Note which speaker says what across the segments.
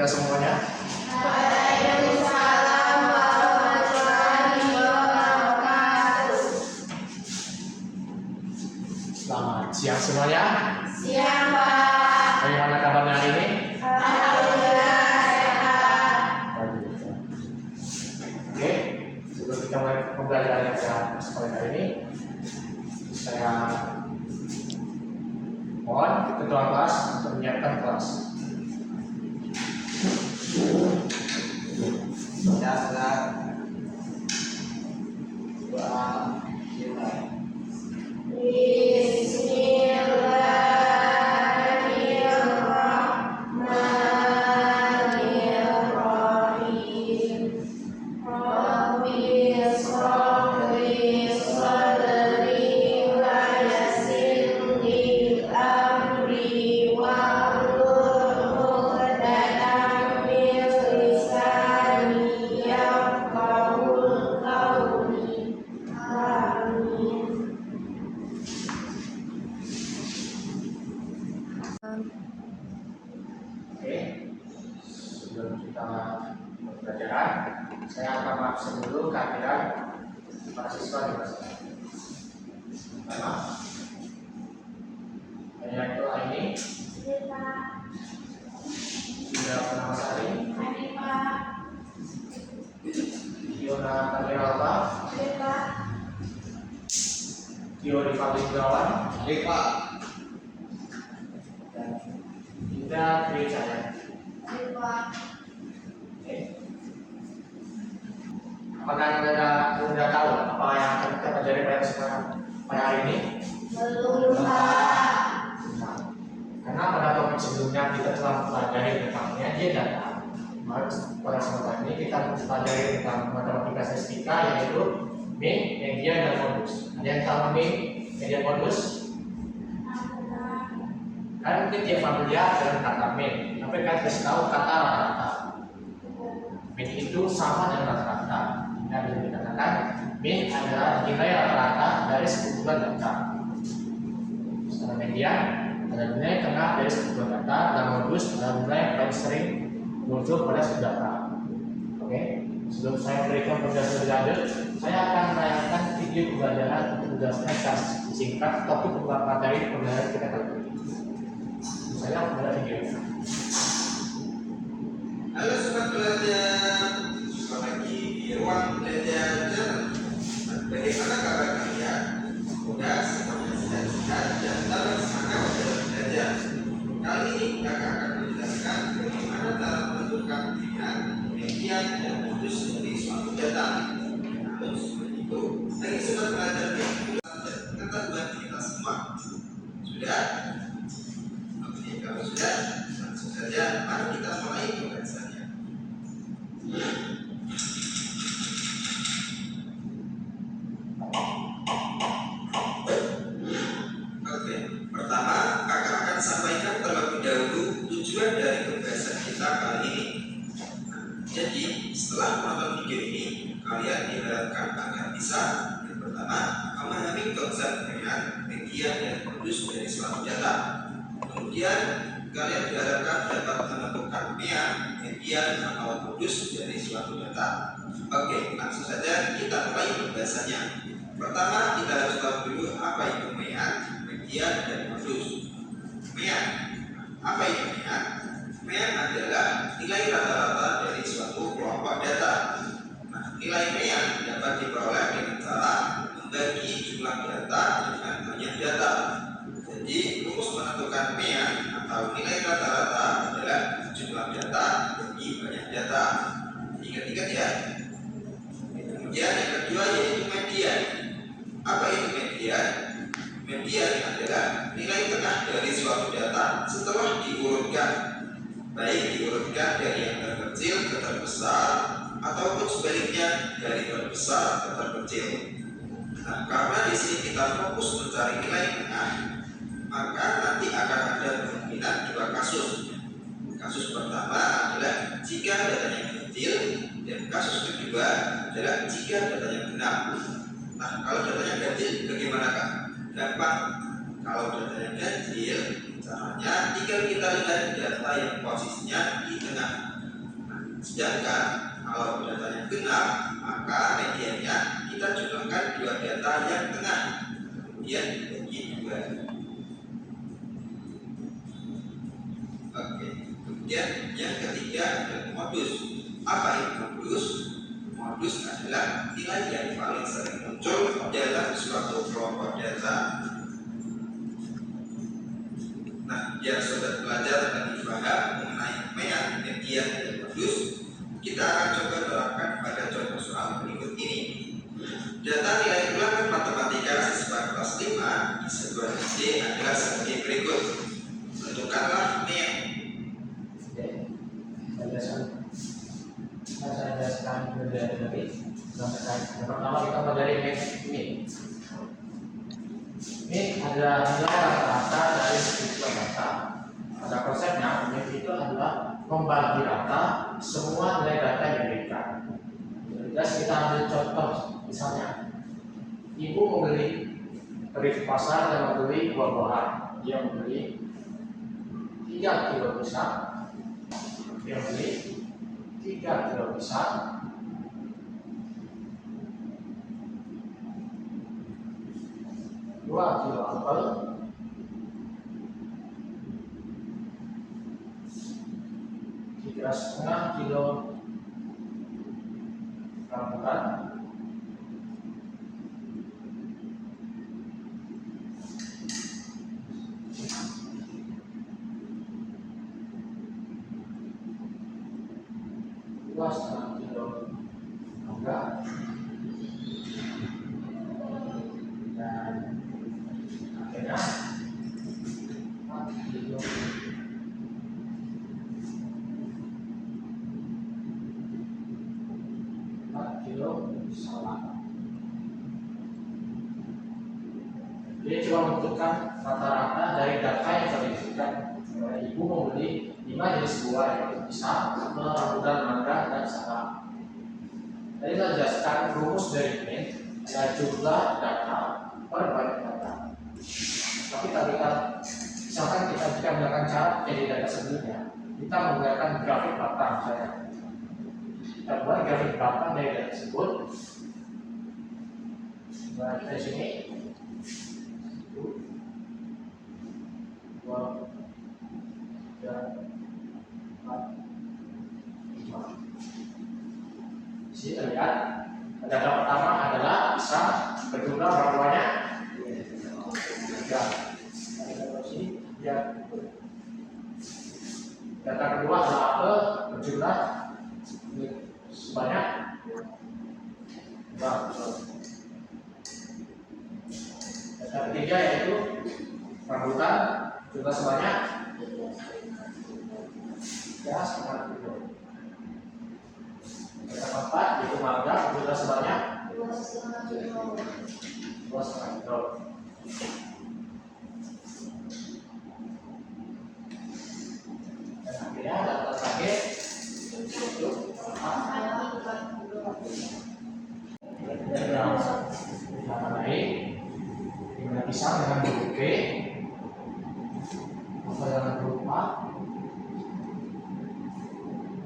Speaker 1: kepada semuanya.
Speaker 2: Waalaikumsalam warahmatullahi wabarakatuh.
Speaker 1: Selamat siang semuanya.
Speaker 2: Siang, Pak.
Speaker 1: Bagaimana kabarnya hari ini?
Speaker 2: Alhamdulillah sehat.
Speaker 1: Oke, sebelum kita mulai pembelajaran yang sekolah hari ini, saya mohon ketua kelas untuk menyiapkan kelas. Ya, sudah. Oke, sebelum kita pembelajaran, saya akan absen dulu kehadiran mahasiswa di kelas ini. Pertama, yang itu ini sudah pernah Sari, Fiona Kadiralta, Tio Rifaldi Gunawan, dan Indah Tri Cahaya. Apakah Anda sudah tahu apa yang akan kita pelajari pada hari ini?
Speaker 2: Belum, Pak.
Speaker 1: Karena pada topik sebelumnya kita telah mempelajari tentang media data. Pada kesempatan ini kita mempelajari tentang matematika statistika, yaitu min, media, dan modus. Ada yang tahu min, media, modus? Kan kita tidak familiar dengan kata min, tapi kan kita tahu kata rata-rata. Min itu sama dengan rata-rata. Dan bisa dikatakan min adalah nilai rata-rata dari sekumpulan data. Secara media ada nilai tengah dari sekumpulan data, dan modus adalah nilai yang paling sering muncul pada sebuah data. Oke, sebelum saya memberikan penjelasan lebih lanjut, saya akan menayangkan video pembelajaran untuk menjelaskan secara singkat topik materi pembelajaran kita kali ini. Saya membuat video.
Speaker 3: Halo sobat belajar, jumpa lagi di ruang belajar channel. Bagaimana kabar kalian? Semoga semuanya sehat dan tetap semangat dalam belajar. Kali ini kakak akan menjelaskan bagaimana cara menentukan pilihan, media, dan modus dari suatu data. Namun sebelum itu, bagi sobat belajar yang pengetahuan kita semua sudah. Oke, kalau sudah, langsung saja mari kita mulai pembahasannya. Oke, pertama kakak akan sampaikan terlebih dahulu tujuan dari pembahasan kita kali ini. Jadi setelah menonton video ini, kalian diharapkan agar bisa yang pertama memahami konsep media dan modus dari suatu data. Kemudian kalian diharapkan dapat menentukan media atau modus dari suatu data. Oke, langsung saja kita mulai pembahasannya. Pertama, kita harus tahu dulu apa itu media dan modus. Apa itu media? Media adalah nilai rata-rata dari suatu kelompok data. Nah, nilai media dapat diperoleh dengan cara membagi jumlah data dengan banyak data. Jadi, rumus menentukan media atau nilai rata-rata adalah jumlah data bagi banyak data. Ingat-ingat ya. Kemudian yang kedua yaitu median. Apa itu median? Median adalah nilai tengah dari suatu data setelah diurutkan, baik diurutkan dari yang terkecil ke terbesar ataupun sebaliknya dari terbesar ke terkecil. Nah, karena di sini kita fokus mencari nilai tengah, maka nanti akan ada kemungkinan dua kasus. Kasus pertama adalah jika datanya kecil, dan kasus kedua adalah jika datanya genap. Nah, kalau datanya ganjil bagaimana Kak? Gampang. Kalau datanya ganjil, caranya tinggal kita lihat data yang posisinya di tengah. Sedangkan kalau datanya genap, maka mediannya kita jumlahkan dua data yang tengah, kemudian bagi dua. Oke. Kemudian yang ketiga adalah modus. Apa itu modus? Modus adalah nilai yang paling sering muncul dalam suatu kelompok data. Nah, biar sobat belajar lebih paham mengenai median dan modus, kita akan coba terapkan pada contoh soal berikut ini. Data nilai ulangan matematika siswa kelas 5 di sebuah SD adalah sebagai berikut. Tentukanlah mean.
Speaker 1: Saya jelaskan dari yang pertama kita pelajari mean. Mean adalah nilai rata-rata dari sebuah data. Pada konsepnya, mean itu adalah membagi rata semua nilai data yang diberikan. Jelas kita ambil contoh, misalnya ibu pergi ke pasar dan membeli buah-buahan. Dia membeli 3 kilo pisang. Dia membeli 3 kilo pisang, 2 kilo apel, 3,5 kilo rambutan, 2,5 kilo mangga, dan akhirnya 4 kilo salak. Dia coba menentukan rata-rata dari data yang telah diberikan. Ibu membeli 5 jenis buah yaitu pisang, apel, rambutan, mangga, dan salak. Tadi saya jelaskan rumus dari mean adalah jumlah data per banyak data. Tapi misalkan kita jika menggunakan cara jadi data sebelumnya, kita menggunakan grafik batang misalnya. Kita buat grafik batang dari data tersebut. Nah, kita di sini 2, 3, 4, 5. Di sini terlihat data pertama adalah pisang berjumlah berapa banyak? 3. Data kedua adalah apel berjumlah sebanyak 4. Data ketiga yaitu rambutan jumlah sebanyak 3,5 kilo. Data keempat yaitu mangga jumlah sebanyak
Speaker 2: 2,5 kilo.
Speaker 1: 2,5 kilo. Dan akhirnya data terakhir itu dengan pisang dengan huruf G, apel dengan huruf A,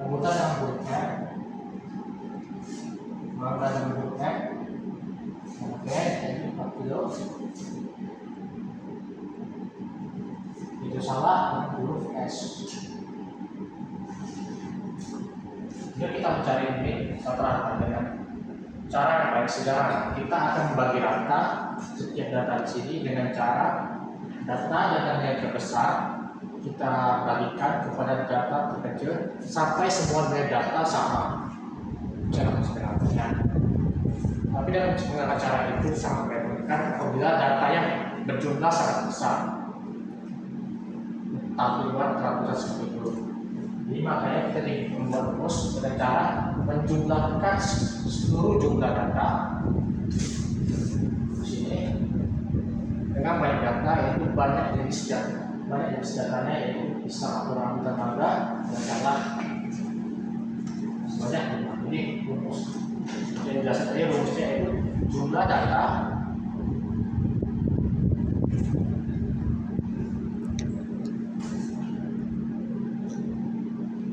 Speaker 1: rambutan dengan huruf M, mangga dengan huruf M. Oke, jadi 4 kilo. Itu salah dengan huruf S. Jika kita mencari ini rata-rata dengan cara yang baik, sederhana, kita akan membagi rata setiap data di sini dengan cara data yang terbesar kita bagikan kepada data terkecil sampai semua nilai data sama. Cara sederhananya. Tapi dalam menggunakan cara itu sangat memungkinkan apabila data yang berjumlah sangat besar. Tampilkan ratusan seperti itu. Jadi makanya kita membuat rumus dengan cara menjumlahkan seluruh jumlah data di sini dengan banyak data, yaitu banyak jenis datanya yaitu pisang, rambutan, mangga, dan salak sebanyak 5. Jadi rumus yang jelas tadi rumusnya itu jumlah data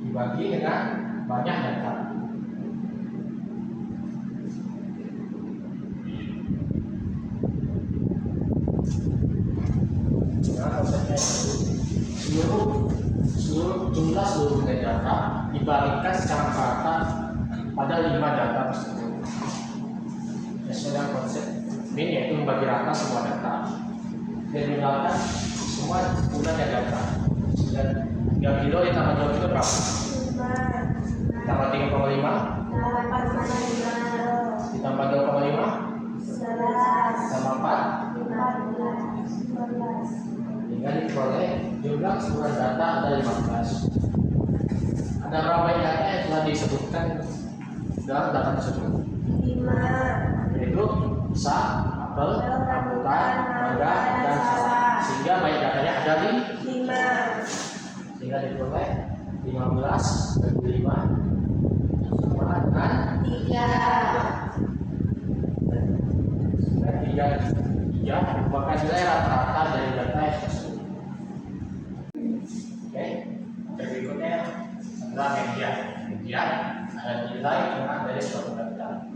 Speaker 1: dibagi dengan banyak data. Nah, konsepnya itu seluruh data dibagikan secara rata pada 5 data tersebut. Sesuai dengan konsep min yaitu membagi rata semua data dan menggunakan semua gunanya data. Dan 3 kilo ditambah 2 kilo berapa?
Speaker 2: 5
Speaker 1: Ditambah 3,5
Speaker 2: 8,5
Speaker 1: ditambah 2,5
Speaker 2: 11
Speaker 1: ditambah 4
Speaker 2: 14 15
Speaker 1: hingga diperoleh jumlah keseluruhan data ada 15. Ada berapa data yang telah disebutkan dalam data tersebut?
Speaker 2: 5
Speaker 1: Yaitu sa, apel, rambutan, mangga, dan salam. Sehingga banyak datanya ada di
Speaker 2: 5
Speaker 1: sehingga diperoleh 15 bagi 5 sama dengan 3 merupakan nilai rata-rata dari data yang tersebut. Oke, berikutnya adalah median. Median adalah nilai tengah dari suatu data.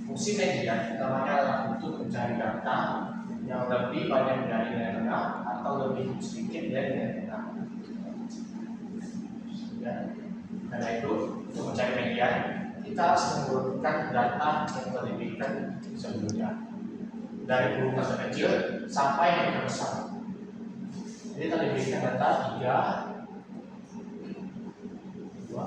Speaker 1: Fungsi median utamanya adalah untuk mencari data yang lebih banyak dari nilai tengah atau lebih sedikit dari nilai tengah. Ya. Karena itu, untuk mencari median, kita harus mengumpulkan data yang terlebihkan sebelumnya dari volume terkecil sampai yang terbesar. Jadi terlebihkan data 3, 2,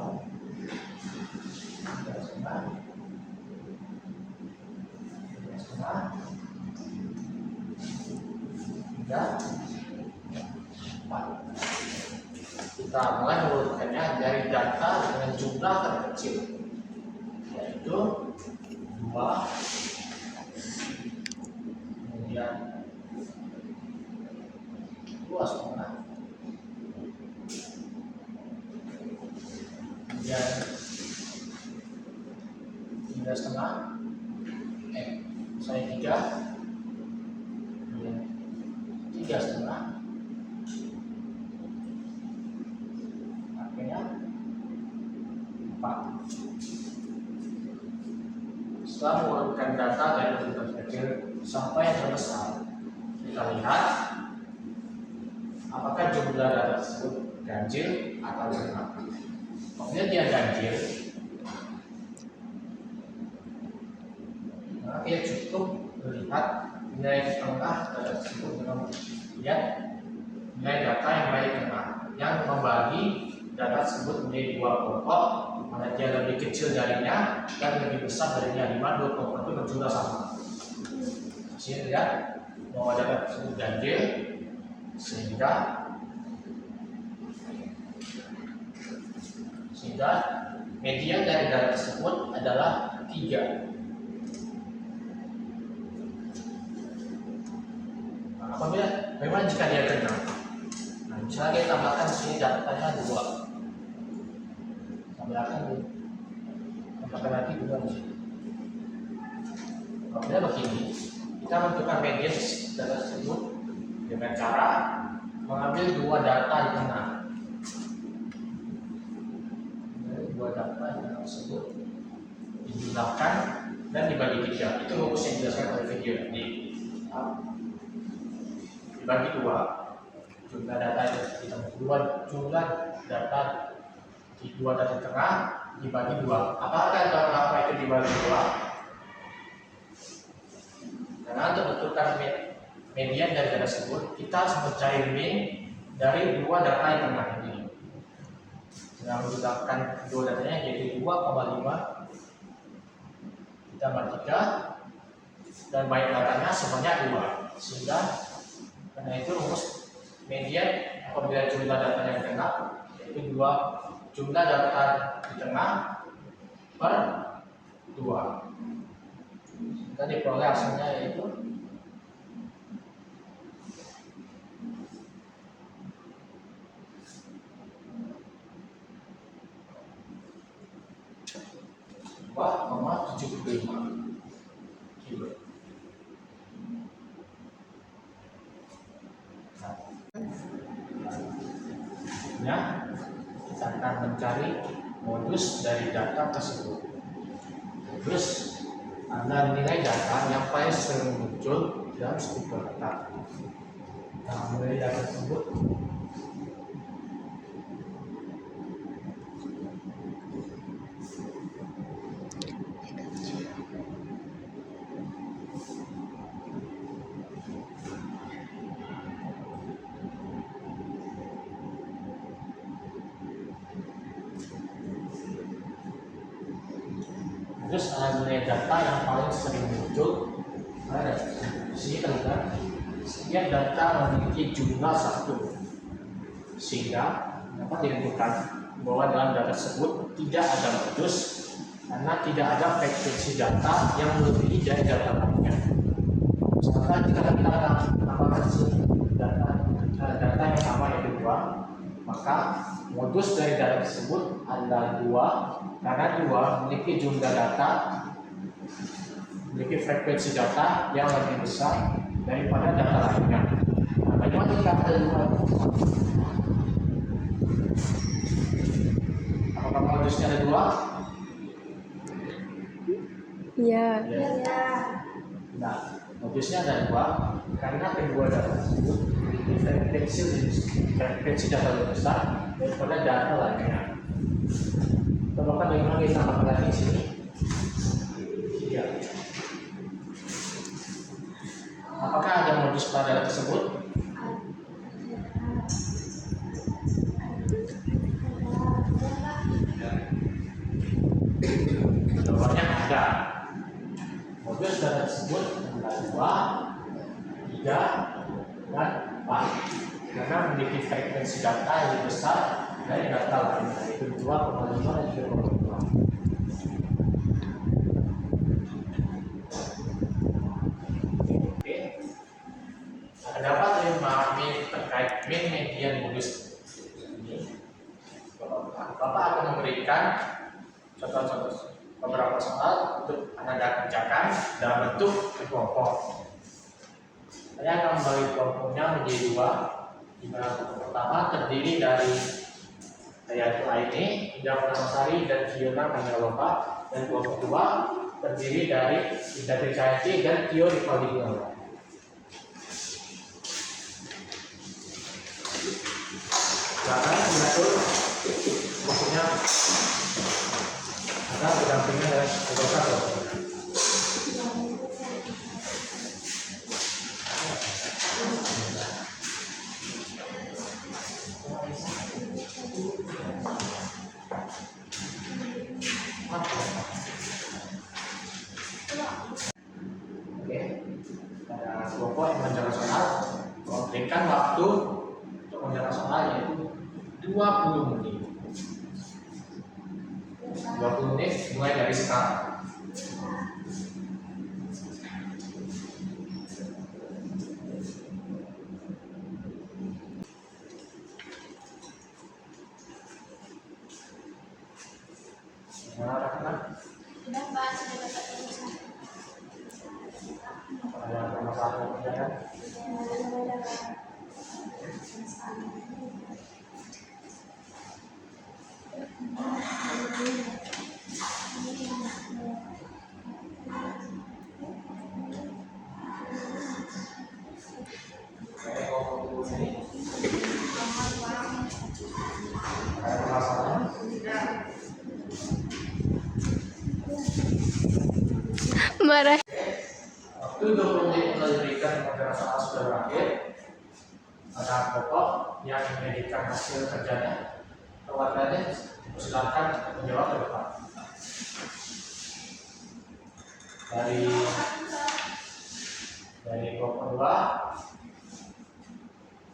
Speaker 1: 3, 4. Kita mulai mengurutkannya dari data dengan jumlah terkecil, yaitu 2, kemudian 2,5, kemudian 3,5, saya 3, kemudian 3,5, akhirnya 4. Setelah mengurutkan data dari jumlah terkecil sampai yang terbesar, kita lihat apakah jumlah data tersebut ganjil atau genap. Apabila dia ganjil, maka dia cukup melihat nilai tengah data tersebut dengan melihat nilai data yang baik tengah yang membagi data tersebut menjadi 2 kelompok, mana dia lebih kecil darinya dan lebih besar darinya, di mana 2 kelompok itu berjumlah sama. Sehingga lihat bahwa data tersebut ganjil, sehingga median dari data tersebut adalah 3. Nah, apabila memang jika dia genap, nah misalnya kita tambahkan sini datanya 2, tambahkan lagi 2 di sini. Apabila begini, kita menentukan median data tersebut dengan cara mengambil 2 data di tengah. Dua data yang tersebut dijumlahkan dan dibagi 3. Itu rumus yang dijelaskan oleh video tadi. Dibagi 2, jumlah data itu jumlah data di 2 data tengah dibagi 2. Apakah apa itu dibagi 2? Karena untuk menentukan median dari data tersebut, kita harus mencari min dari 2 data yang tengah ini. Yang menggunakan 2 datanya yaitu 2,5 ditambah 3 dan baik datanya sebanyak 2. Sehingga karena itu rumus median apabila jumlah datanya yang tengah yaitu 2 jumlah data di tengah per 2. Sehingga diperoleh hasilnya yaitu .75 kilo. Nah, kita akan mencari modus dari data tersebut. Terus Anda nilai data yang paling sering muncul dalam struktur data. Nah, mulai data tersebut terus nilai data yang paling sering muncul ada di sini terlihat setiap data memiliki jumlah satu, sehingga dapat ditentukan bahwa dalam data tersebut tidak ada modus karena tidak ada frekuensi data yang melebihi dari data lainnya. Misalkan jika kita tambahkan di sini data yang sama yaitu 2, maka modus dari data tersebut adalah 2 karena 2 memiliki jumlah data, memiliki frekuensi data yang lebih besar daripada data lainnya. Nah, bagaimana jika ada 2? Apakah modusnya ada 2?
Speaker 4: Iya.
Speaker 2: Ya.
Speaker 1: Nah, modusnya ada 2 karena kedua data tersebut memiliki frekuensi data lebih besar daripada data lainnya. Bahkan bagaimana kita tambahkan di sini? 3. Apakah ada modus pada data tersebut? Jawabannya ada. Modus data tersebut adalah 2, 3, dan 4 karena memiliki frekuensi data yang lebih besar dari data lain, yaitu 2,5 dan 3,5. Oke. Dapat memahami terkait mean, median, modus ini. Bapak akan memberikan contoh-contoh beberapa soal untuk Anda kerjakan dalam bentuk kelompok. Saya akan membagi kelompoknya menjadi 2, di mana kelompok pertama terdiri dari yaitu Aini, Indah Purnamasari, dan Fiona Kamialoka, dan kelompok 2 terdiri dari Indah Tricayanti dan Tio Rivaldi. Silakan mengatur waktunya agar berdampingan dengan anggota kelompok. Oke, pada kelompok yang menjawab soal, memberikan waktu untuk menjawab soal yaitu 20 menit. 20 menit mulai dari sekarang.
Speaker 2: Sudah Pak, sudah dapat tulisan.
Speaker 1: Ada permasalahan pekerjaan? Ada permasalahan?
Speaker 4: Marah.
Speaker 1: Waktu 20 menit telah diberikan kepada soal sudah berakhir. Ada pokok yang menjadikan hasil kerjanya. Perwakilannya silakan menjawab ke depan. Dari kelompok 2,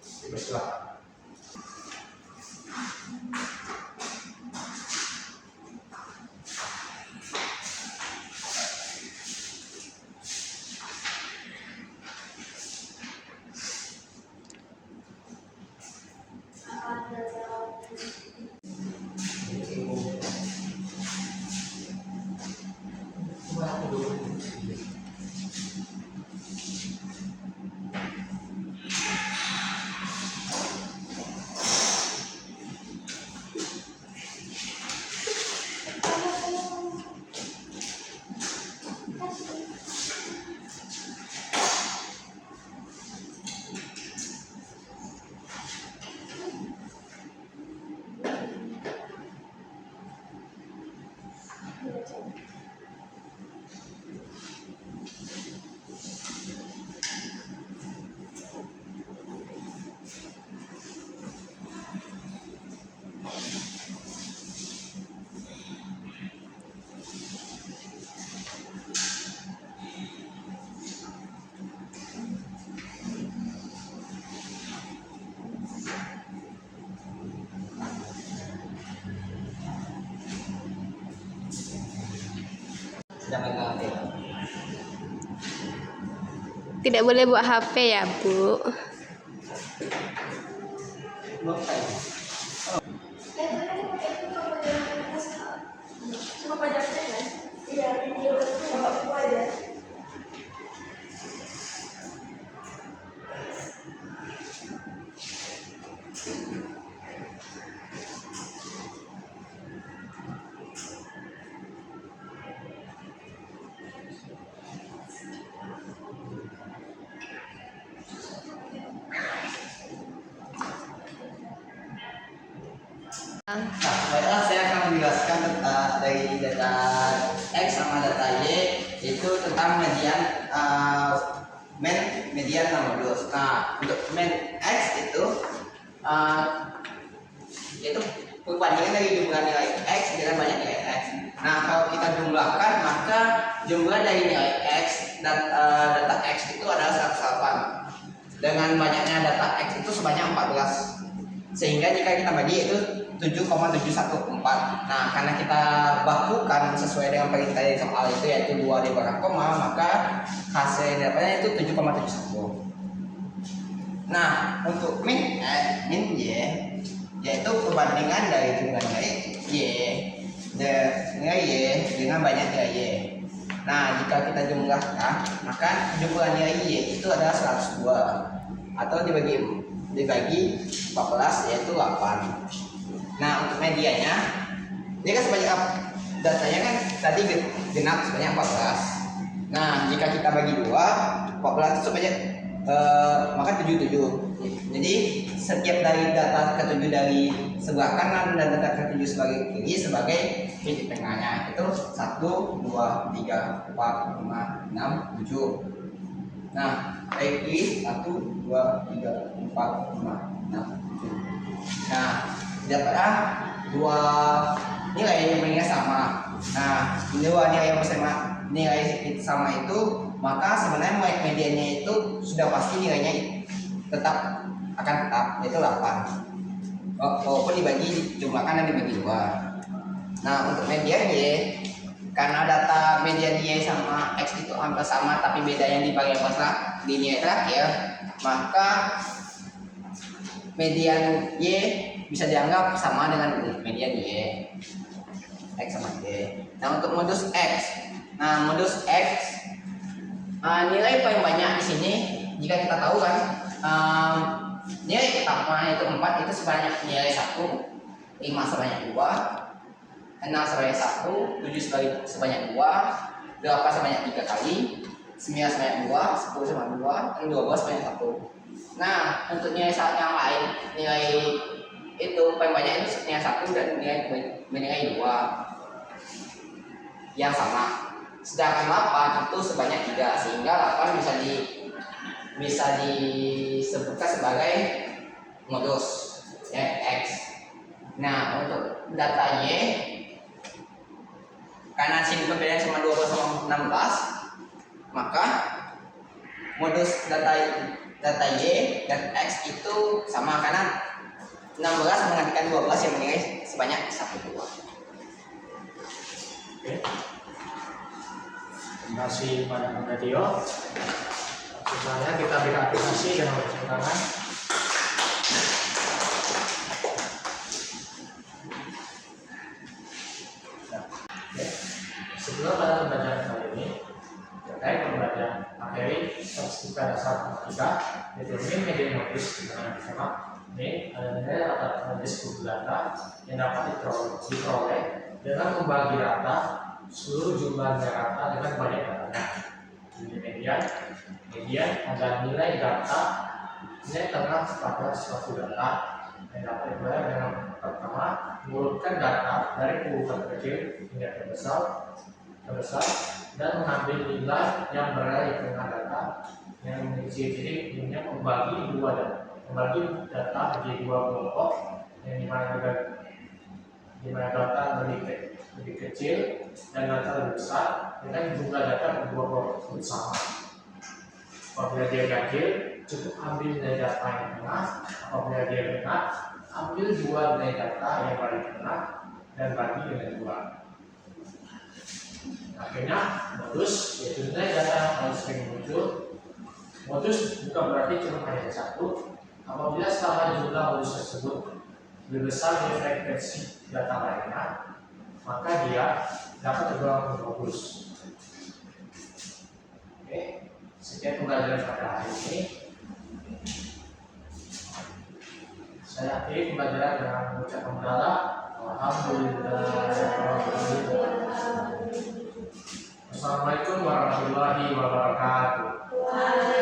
Speaker 1: silakan.
Speaker 5: sedang megang HP.
Speaker 4: Tidak boleh buat HP ya, Bu.
Speaker 5: Bukan.
Speaker 2: Cuma pajaknya kan? Iya, video itu aja.
Speaker 5: Nah, baiklah saya akan menjelaskan tentang dari data X sama data Y itu tentang median dan modus. Nah, untuk X itu perbandingan dari jumlah nilai X dengan banyak nilai X. Nah, kalau kita jumlahkan maka jumlah dari nilai X dan data X itu adalah 108 dengan banyaknya data X itu sebanyak 14. Sehingga jika kita bagi itu 7,714. Nah, karena kita bakukan sesuai dengan perintah dari soal itu yaitu 2 di belakang koma, maka hasil dapatnya itu 7,71. Nah, untuk min Y yaitu perbandingan dari jumlah nilai nilai Y dengan banyak nilai Y. Nah, jika kita jumlahkan, maka jumlah nilai Y itu adalah 102 atau dibagi 14 yaitu 8. Nah, untuk medianya dia kan sebanyak datanya kan tadi genap sebanyak 14. Nah, jika kita bagi 2, 14 itu sebanyak maka 77. Jadi setiap dari data ke-7 dari sebelah kanan dan data ke-7 sebagai kiri sebagai titik tengahnya itu 1 2 3 4 5 6 7. Nah, kiri 1 2 3 4 5 6 7. Nah, dapatlah dua nilai yang paling sama. Nah, dua nilai yang bersama nilai sama itu, maka sebenarnya mediannya itu sudah pasti nilainya tetap akan tetap yaitu 8. Walaupun dibagi jumlahkan dan dibagi 2. Nah, untuk median Y karena data median Y sama X itu hampir sama tapi beda yang di bagian pasang di nilai terakhir, maka median Y bisa dianggap sama dengan median Y X sama Y. Nah, untuk modus X, nilai paling banyak di sini jika kita tahu kan nilai pertama itu 4 itu sebanyak nilai 1, 5 sebanyak 2, 6 sebanyak 1, 7 sebanyak 2, 8 sebanyak 3 kali, 9 sebanyak 2, 10 sebanyak 2, dan 12 sebanyak 1. Nah, untuk nilai yang lain, nilai itu paling banyak itu nilai 1 dan nilai 2 yang sama. Sedangkan 8 itu sebanyak 3 sehingga 8 bisa disebutkan sebagai modus ya, X. Nah, untuk data Y karena sini perbedaan sama 12 sama 16, maka modus data Y dan X itu sama karena 16 menggantikan 12 yang menilai sebanyak 1 2.
Speaker 1: Oke. Terima kasih pada Nadio. Misalnya kita berikan aplikasi dengan pertentangan. Sebelum pada pembelajaran kali ini terkait pembelajaran materi statistika dasar matematika yaitu median modus dengan tema ini adalah data diskusi data yang dapat diperoleh dengan membagi rata seluruh jumlah data dengan banyak datanya. Ini median adalah nilai tengah pada suatu data yang dapat diperoleh dengan pertama mengurutkan data dari urutan kecil hingga terbesar dan mengambil nilai yang berada di tengah data yang memiliki ciri yang membagi data menjadi 2 kelompok yang dimana data lebih kecil dan data lebih besar dengan jumlah data kedua kelompok sama. Apabila dia ganjil, cukup ambil nilai data yang tengah. Apabila dia genap, ambil 2 nilai data yang paling tengah dan bagi dengan 2. Akhirnya modus yaitu nilai data yang paling sering muncul. Modus bukan berarti cuma hanya satu. Apabila sama jumlah modus tersebut lebih besar dari frekuensi data lainnya, maka dia dapat tergolong modus. Oke, sekian pembelajaran pada hari ini. Saya akhiri pembelajaran dengan mengucap hamdalah. Alhamdulillah. Assalamualaikum warahmatullahi wabarakatuh.